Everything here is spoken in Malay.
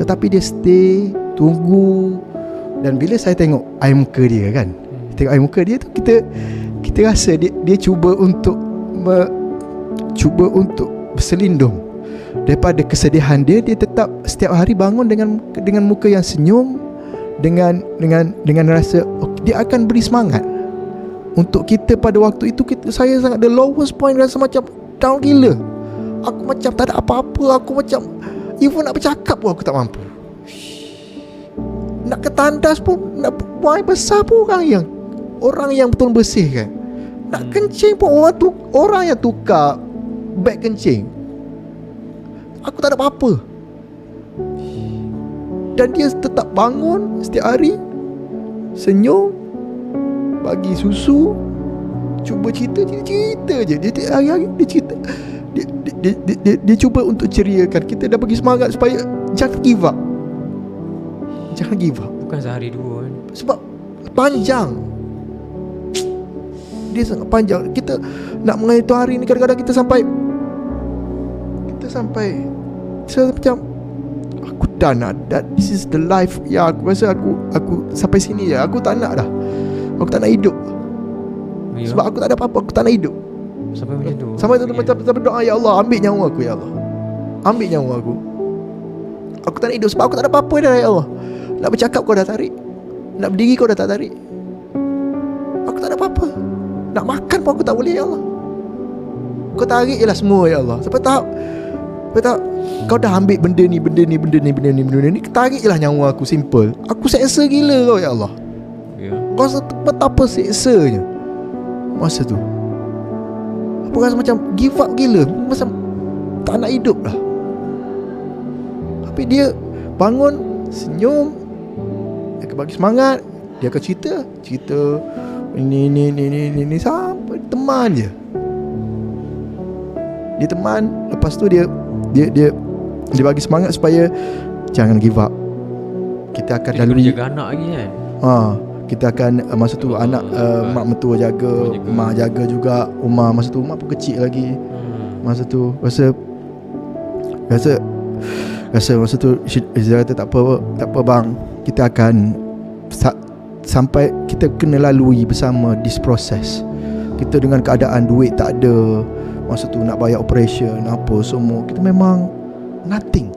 Tetapi dia stay, tunggu. Dan bila saya tengok air muka dia kan, tengok air muka dia tu, kita rasa dia cuba untuk cuba untuk berselindung daripada kesedihan dia. Dia tetap setiap hari bangun dengan muka yang senyum, dengan rasa dia akan beri semangat untuk kita. Pada waktu itu saya sangat the lowest point, rasa macam down gila. Aku macam tak ada apa-apa. Aku macam even nak bercakap pun aku tak mampu. Nak ketandas pun, nak buang air besar pun orang yang betul bersih kan. Nak kencing pun orang yang tukar beg kencing. Aku tak ada apa-apa. Dan dia tetap bangun setiap hari, senyum, bagi susu, cuba cerita je. Dia hari-hari dia cerita. Dia cuba untuk ceriakan kita dan bagi semangat supaya jangan give up. Jangan give up. Bukan sehari dua kan. Sebab panjang. Dia sangat panjang. Kita nak mengatur hari ni, kadang-kadang kita sampai saya macam aku dah nak that this is the life. Ya, aku rasa aku sampai sini je. Aku tak nak dah. Aku tak nak hidup. Sebab aku tak ada apa-apa. Aku tak nak hidup. Sampai macam tu. Sampai tu berdoa, ya Allah, ambil nyawa aku, ya Allah. Ambil nyawa aku. Aku tak nak hidup sebab aku tak ada apa-apa dah, ya Allah. Nak bercakap kau dah tarik, nak berdiri kau dah tak tarik. Aku tak ada apa-apa. Nak makan pun aku tak boleh, ya Allah. Kau tarik je lah semua, ya Allah. Sampai tahap kau dah ambil benda ni, tarik je lah nyawa aku, simple. Aku seksa gila kau, ya Allah. Kau rasa betapa seksanya masa tu. Aku rasa macam give up gila, macam tak nak hidup lah. Tapi dia bangun, senyum, dia akan bagi semangat. Dia akan cerita ini sampai teman je. Dia teman. Lepas tu dia bagi semangat supaya jangan give up. Kita akan dia lalui jaga anak lagi kan. Kita akan masa tu anak mak mertua jaga, mak jaga juga Umar. Masa tu Umar pun kecil lagi. Masa tu rasa masa tu Izra kata tak apa bang, kita akan sampai kita kena lalui bersama this process. Kita dengan keadaan duit tak ada, masa tu nak bayar operation apa semua, kita memang nothing.